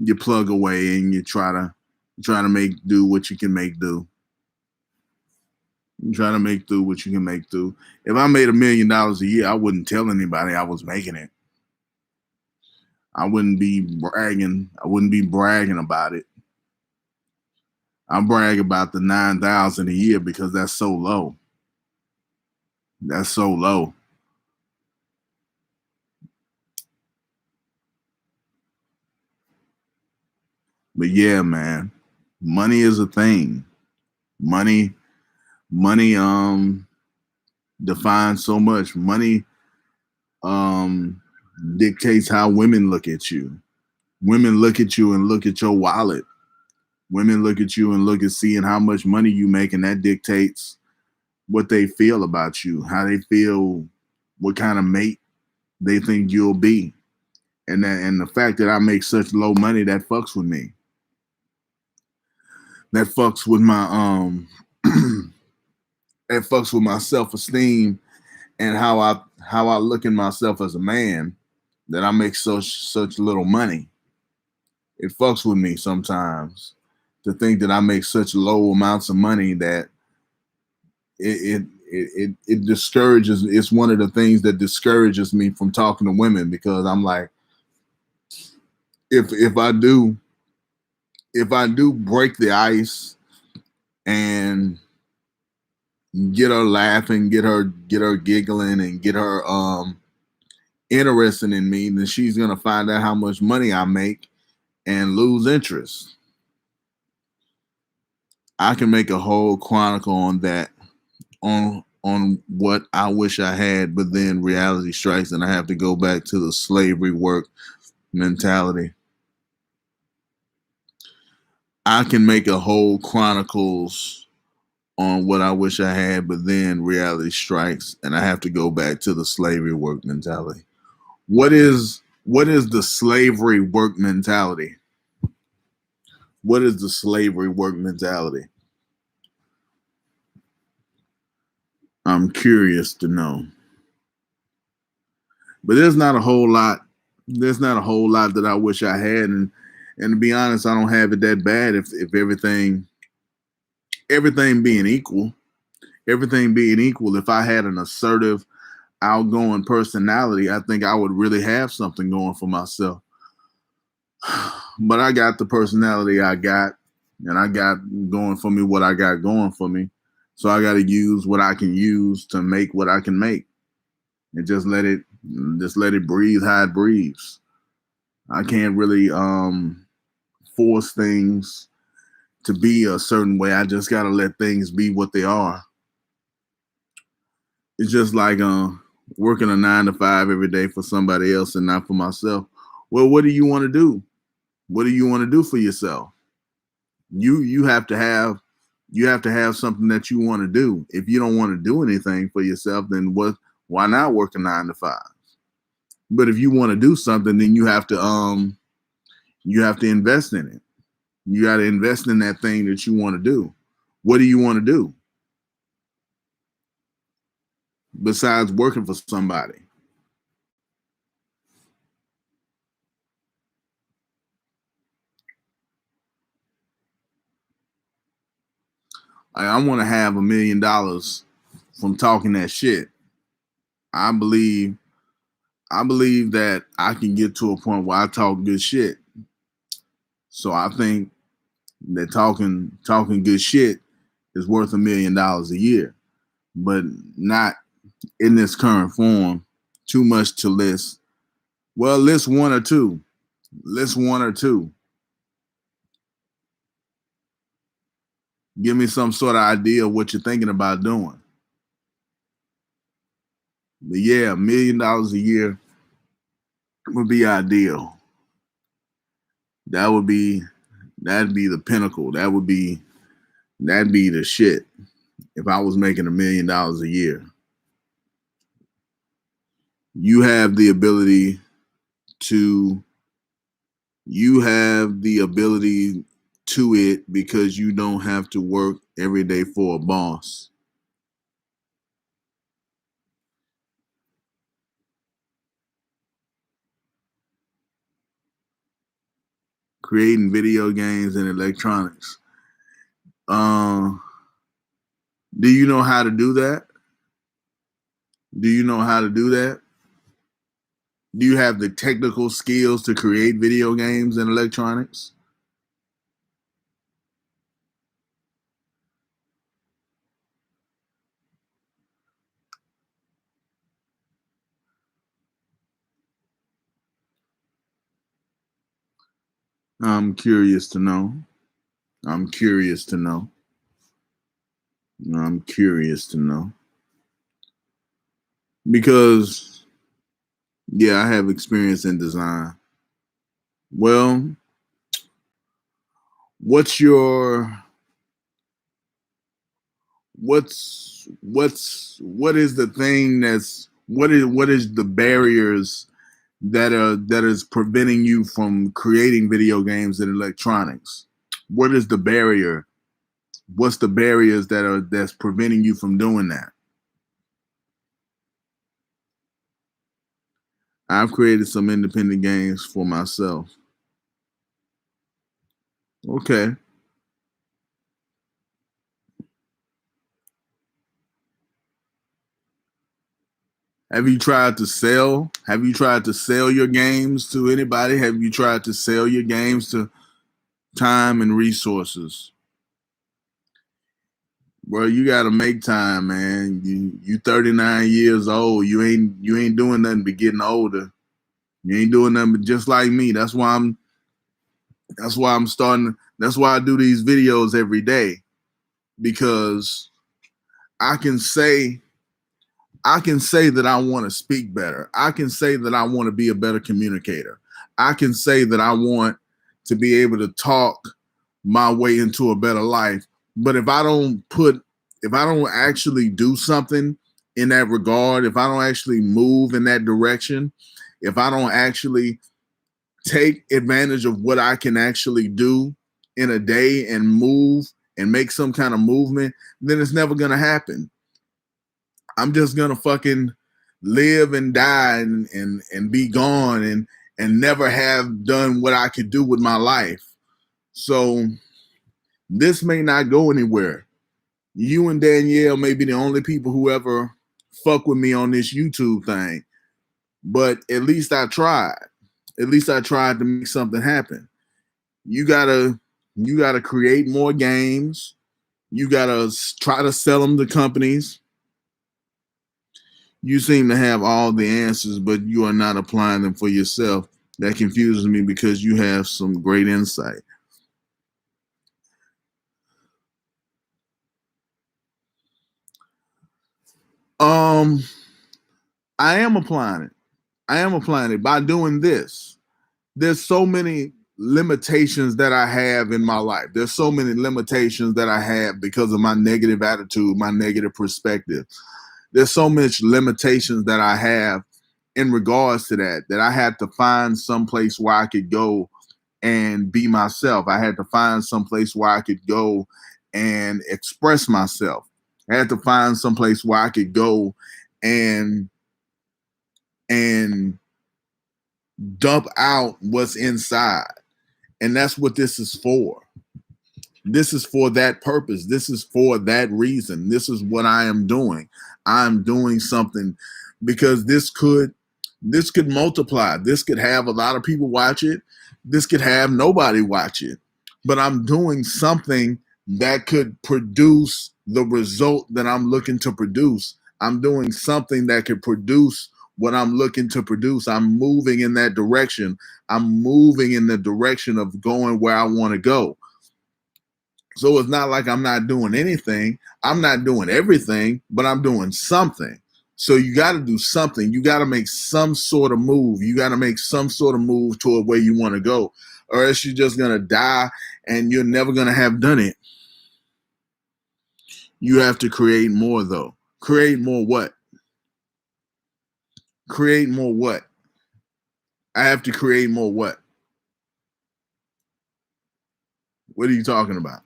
you plug away, and you try to make do what you can make do. You try to make do what you can make do. If I made $1 million a year, I wouldn't tell anybody I was making it. I wouldn't be bragging. I wouldn't be bragging about it. I brag about the 9,000 a year because that's so low. That's so low. But yeah, man, money is a thing. Money, money defines so much. Money um dictates how women look at you. Women look at you and look at your wallet. Women look at you and look at seeing how much money you make, and that dictates what they feel about you, how they feel, what kind of mate they think you'll be. And the fact that I make such low money, that fucks with me. That fucks with my that fucks with my self-esteem and how I look in myself as a man, that I make such little money. It fucks with me sometimes to think that I make such low amounts of money that it discourages. It's one of the things that discourages me from talking to women, because I'm like, if I do break the ice and get her laughing, get her giggling, and interested in me, then she's gonna find out how much money I make and lose interest. I can make a whole chronicle on that, on what I wish I had, but then reality strikes and I have to go back to the slavery work mentality. I can make a whole chronicles on what I wish I had, but then reality strikes and I have to go back to the slavery work mentality. What is the slavery work mentality? What is the slavery work mentality? I'm curious to know. But there's not a whole lot. There's not a whole lot that I wish I had, and to be honest, I don't have it that bad. If everything being equal, if I had an assertive, outgoing personality, I think I would really have something going for myself. But I got the personality I got, and I got going for me what I got going for me. So I got to use what I can use to make what I can make, and just let it breathe how it breathes. I can't really force things to be a certain way. I just got to let things be what they are. It's just like working a 9 to 5 every day for somebody else and not for myself. Well, what do you want to do? What do you want to do for yourself? You have to have something that you want to do. If you don't want to do anything for yourself, then why not work a 9 to 5? But if you want to do something, then you have to invest in it. You got to invest in that thing that you want to do. What do you want to do besides working for somebody? I want to have $1 million from talking that shit. I believe that I can get to a point where I talk good shit. So I think that talking good shit is worth $1 million a year, but not in this current form. Too much to list. Well, list one or two. Give me some sort of idea of what you're thinking about doing. But yeah, $1 million a year would be ideal. That'd be the pinnacle. That'd be the shit if I was making $1 million a year. You have the ability to it because you don't have to work every day for a boss. Creating video games and electronics. Do you know how to do that? Do you know how to do that? Do you have the technical skills to create video games and electronics? I'm curious to know. I'm curious to know. I'm curious to know. Because, yeah, I have experience in design. Well, what is the thing what is the barriers that is preventing you from creating video games and electronics? What is the barrier? What's the barriers that's preventing you from doing that? I've created some independent games for myself. Okay. Have you tried to sell? Have you tried to sell your games to anybody? Have you tried to sell your games to time and resources? Bro, you gotta make time, man. You 39 years old. You ain't doing nothing but getting older. You ain't doing nothing but just like me. That's why I'm starting. That's why I do these videos every day, because I can say that I want to speak better. I can say that I want to be a better communicator. I can say that I want to be able to talk my way into a better life. But if I don't actually do something in that regard, if I don't actually move in that direction, if I don't actually take advantage of what I can actually do in a day and move and make some kind of movement, then it's never going to happen. I'm just going to fucking live and die and be gone and never have done what I could do with my life. So this may not go anywhere. You and Danielle may be the only people who ever fuck with me on this YouTube thing, but at least I tried. At least I tried to make something happen. You gotta create more games. You gotta try to sell them to companies. You seem to have all the answers, but you are not applying them for yourself. That confuses me because you have some great insight. Um, I am applying it. I am applying it by doing this. There's so many limitations that I have in my life. There's so many limitations that I have because of my negative attitude, my negative perspective. There's so much limitations that I have in regards to that I had to find some place where I could go and be myself. I had to find some place where I could go and express myself. I had to find some place where I could go and and dump out what's inside. And that's what this is for. This is for that purpose. This is for that reason. This is what I am doing. I'm doing something because this could multiply. This could have a lot of people watch it. This could have nobody watch it. But I'm doing something that could produce the result that I'm looking to produce. I'm doing something that could produce what I'm looking to produce. I'm moving in that direction. I'm moving in the direction of going where I want to go. So it's not like I'm not doing anything. I'm not doing everything, but I'm doing something. So you got to do something. You got to make some sort of move. You got to make some sort of move toward where you want to go, or else you're just going to die and you're never going to have done it. You have to create more, though. Create more what? Create more what? I have to create more what? What are you talking about?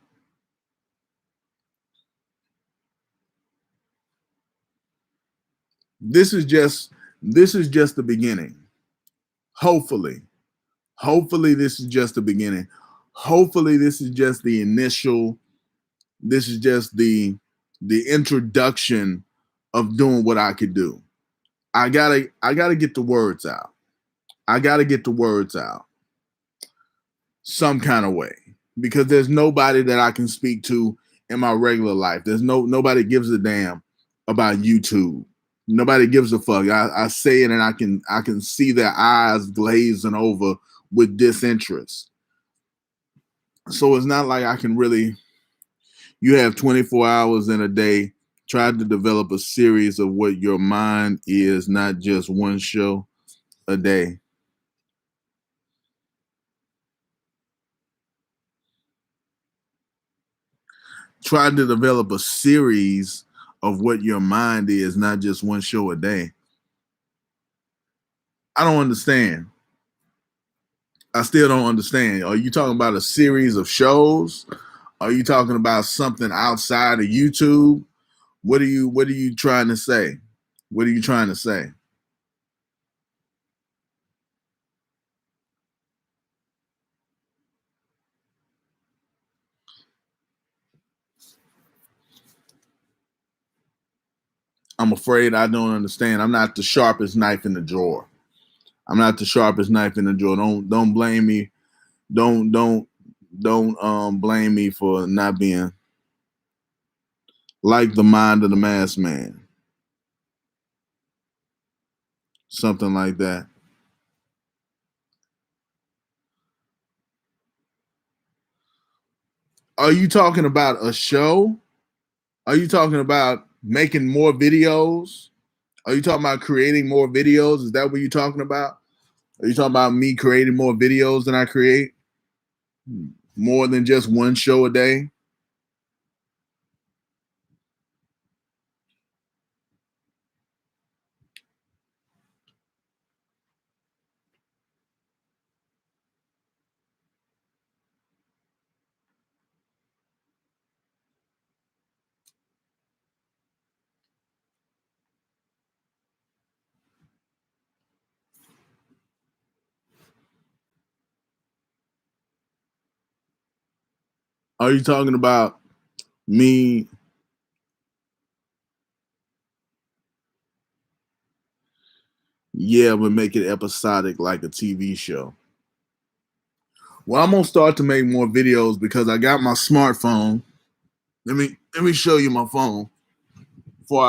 This is just the beginning. Hopefully. Hopefully this is just the beginning. Hopefully this is just the initial, this is just the introduction of doing what I could do. I gotta get the words out. I gotta get the words out some kind of way, because there's nobody that I can speak to in my regular life. There's nobody gives a damn about YouTube. Nobody gives a fuck. I say it and I can see their eyes glazing over with disinterest. So it's not like I can really, you have 24 hours in a day. Try to develop a series of what your mind is, not just one show a day. Try to develop a series of what your mind is, not just one show a day. I don't understand. I still don't understand. Are you talking about a series of shows? Are you talking about something outside of YouTube? What are you trying to say? What are you trying to say? I'm afraid I don't understand. I'm not the sharpest knife in the drawer. I'm not the sharpest knife in the drawer. Don't blame me. Don't blame me for not being like the mind of the masked man. Something like that. Are you talking about a show? Are you talking about making more videos? Are you talking about creating more videos? Is that what you're talking about? Are you talking about me creating more videos than I create? More than just one show a day? Are you talking about me? Yeah, but make it episodic like a TV show. Well, I'm gonna start to make more videos because I got my smartphone. Let me show you my phone before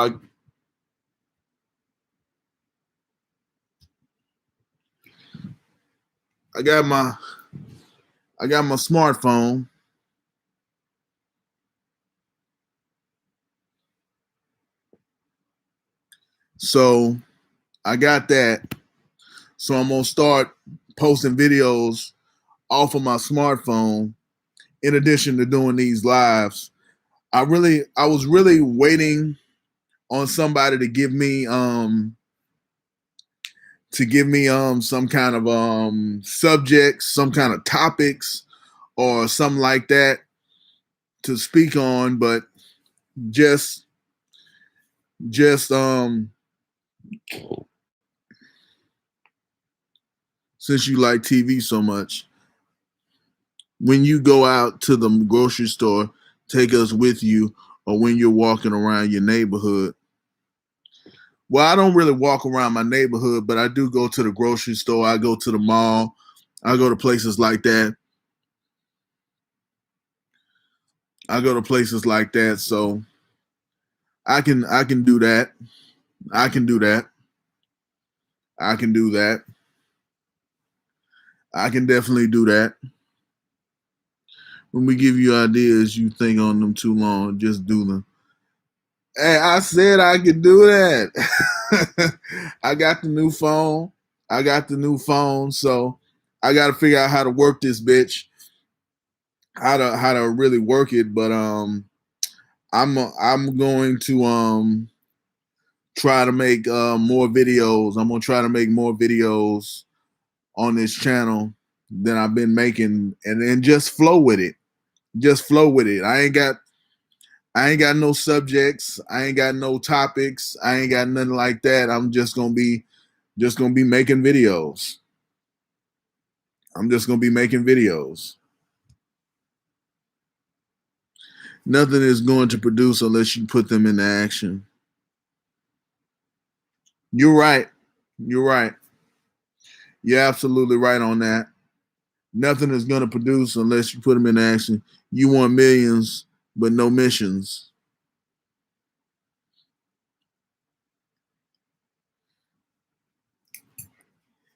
I got my I got my smartphone. So I got that. So I'm gonna start posting videos off of my smartphone in addition to doing these lives. I was really waiting on somebody to give me some kind of subjects, some kind of topics or something like that to speak on, but just just since you like TV so much, when you go out to the grocery store, take us with you, or when you're walking around your neighborhood. Well, I don't really walk around my neighborhood, but I do go to the grocery store. I go to the mall. I go to places like that. I go to places like that. So I can do that. I can do that. I can do that. I can definitely do that. When we give you ideas, you think on them too long. Just do them. Hey, I said I could do that. I got the new phone. I got the new phone, so I got to figure out how to work this bitch. How to really work it, but I'm going to try to make more videos. I'm gonna try to make more videos on this channel than I've been making, and then just flow with it. Just flow with it. I ain't got no subjects. I ain't got no topics. I ain't got nothing like that. I'm just gonna be making videos. I'm just gonna be making videos. Nothing is going to produce unless you put them into action. You're right. You're right. You're absolutely right on that. Nothing is going to produce unless you put them in action. You want millions, but no missions.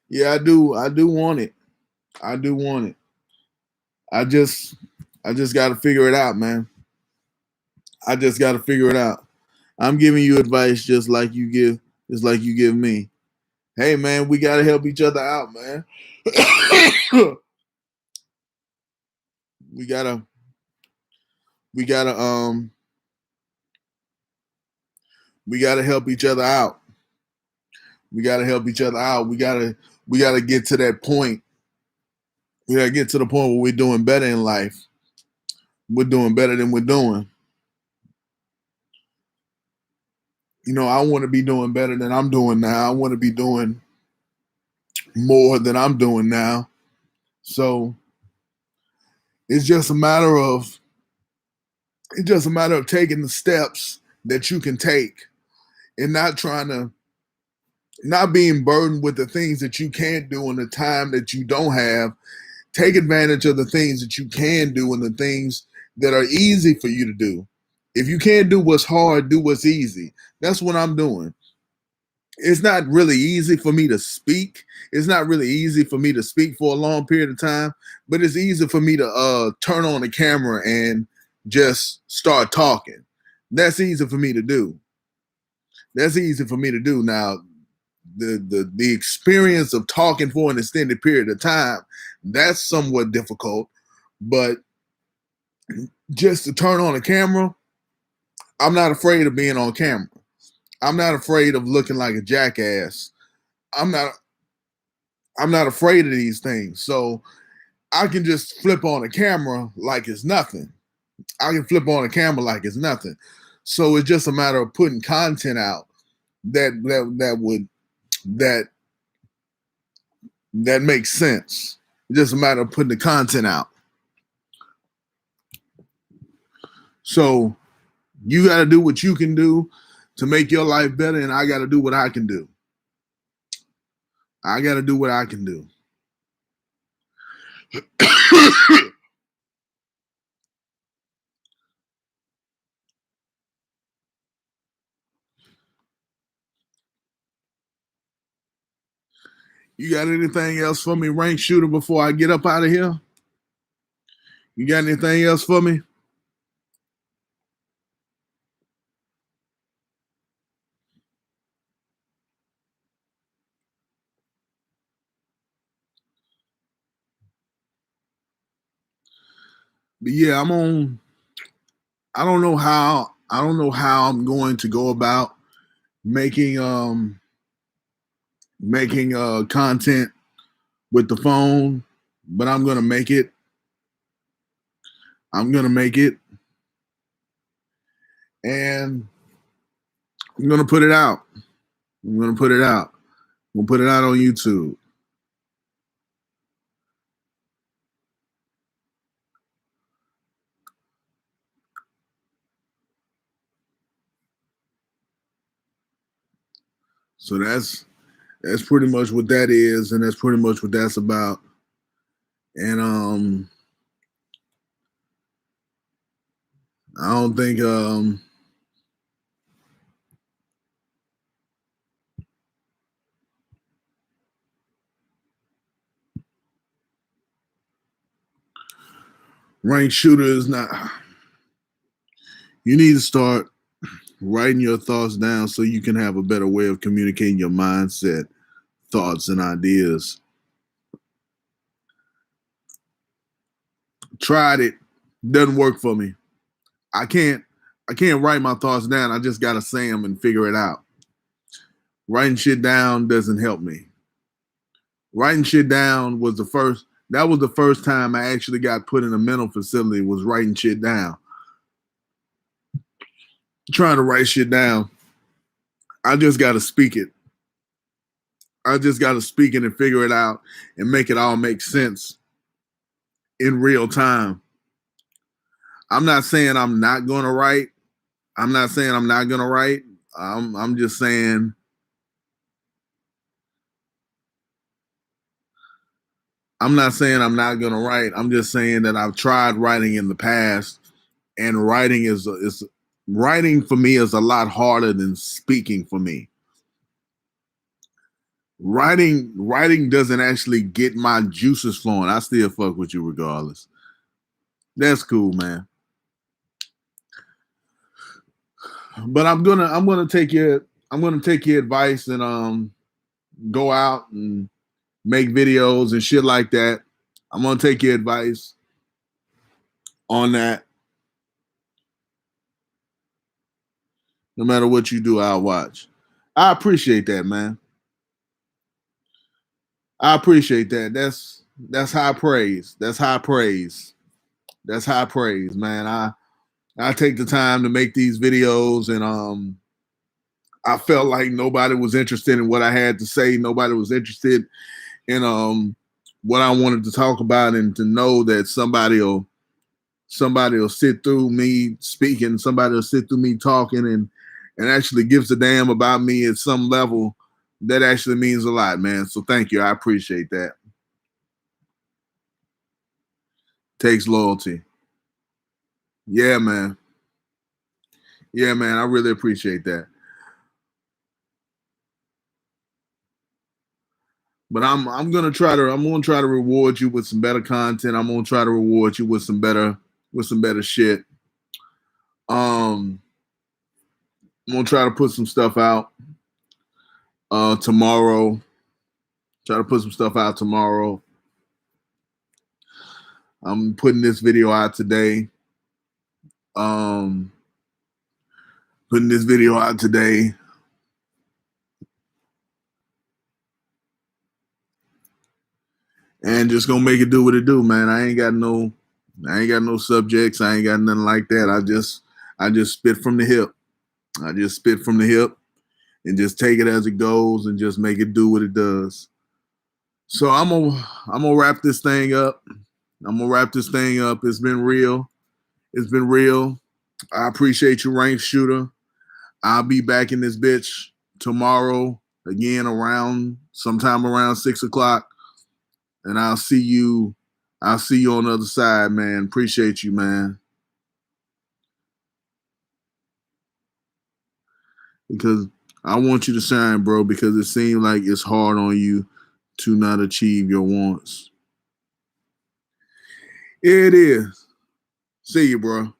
Yeah, I do. I do want it. I do want it. I just, I just got to figure it out, man. I just got to figure it out. I'm giving you advice just like you give me. Hey, man, we got to help each other out, man. we gotta, we gotta, we gotta help each other out. We gotta help each other out. We gotta get to that point. We gotta get to the point where we're doing better in life. We're doing better than we're doing. I want to be doing better than I'm doing now. I want to be doing more than I'm doing now. So it's just a matter of taking the steps that you can take and not being burdened with the things that you can't do in the time that you don't have. Take advantage of the things that you can do and the things that are easy for you to do. If you can't do what's hard, do what's easy. That's what I'm doing. It's not really easy for me to speak. It's not really easy for me to speak for a long period of time, but it's easy for me to turn on the camera and just start talking. That's easy for me to do. That's easy for me to do. Now, the experience of talking for an extended period of time, that's somewhat difficult. But just to turn on a camera, I'm not afraid of being on camera. I'm not afraid of looking like a jackass. I'm not I'm not afraid of these things. So I can just flip on a camera like it's nothing. I can flip on a camera like it's nothing. So it's just a matter of putting content out that that makes sense. It's just a matter of putting the content out. So you got to do what you can do to make your life better, and I got to do what I can do. I got to do what I can do. You got anything else for me, Rank Shooter, before I get up out of here? You got anything else for me? But yeah, I'm on. I don't know how. I don't know how I'm going to go about making content with the phone, but I'm gonna make it. I'm gonna make it, and I'm gonna put it out. I'm gonna put it out. I'm gonna put it out on YouTube. So that's pretty much what that is, and that's pretty much what that's about. And I don't think Rank Shooter is not. You need to start writing your thoughts down so you can have a better way of communicating your mindset, thoughts, and ideas. Tried it, doesn't work for me. I can't write my thoughts down. I just gotta say them and figure it out. Writing shit down doesn't help me. Writing shit down was the first. That was the first time I actually got put in a mental facility. Was writing shit down. Trying to write shit down. I just gotta speak it. I just gotta speak it and figure it out and make it all make sense in real time. I'm not saying I'm not gonna write. I'm not saying I'm not gonna write. I'm just saying I'm not saying I'm not gonna write. I'm just saying that I've tried writing in the past, and writing for me is a lot harder than speaking for me. Writing doesn't actually get my juices flowing. I still fuck with you regardless. That's cool, man. But I'm gonna take your advice and go out and make videos and shit like that. I'm gonna take your advice on that. No matter what you do, I'll watch. I appreciate that, man. I appreciate that. That's high praise. That's high praise. That's high praise, man. I take the time to make these videos, and I felt like nobody was interested in what I had to say. Nobody was interested in what I wanted to talk about, and to know that somebody will sit through me speaking, somebody will sit through me talking, and actually gives a damn about me at some level. That actually means a lot, man. So thank you. I appreciate that. Takes loyalty. Yeah, man. Yeah, man, I really appreciate that. But I'm gonna try to reward you with some better content. I'm gonna try to reward you with some better shit. Um, I'm gonna try to put some stuff out tomorrow. Try to put some stuff out tomorrow. I'm putting this video out today. Um, putting this video out today. And just gonna make it do what it do, man. I ain't got no subjects. I ain't got nothing like that. I just spit from the hip. I just spit from the hip and just take it as it goes and just make it do what it does. So I'm gonna wrap this thing up. I'm gonna wrap this thing up. It's been real. It's been real. I appreciate you, Rank Shooter. I'll be back in this bitch tomorrow again around sometime around 6 o'clock. And I'll see you on the other side, man. Appreciate you, man. Because I want you to shine, bro, because it seems like it's hard on you to not achieve your wants. It is. See you, bro.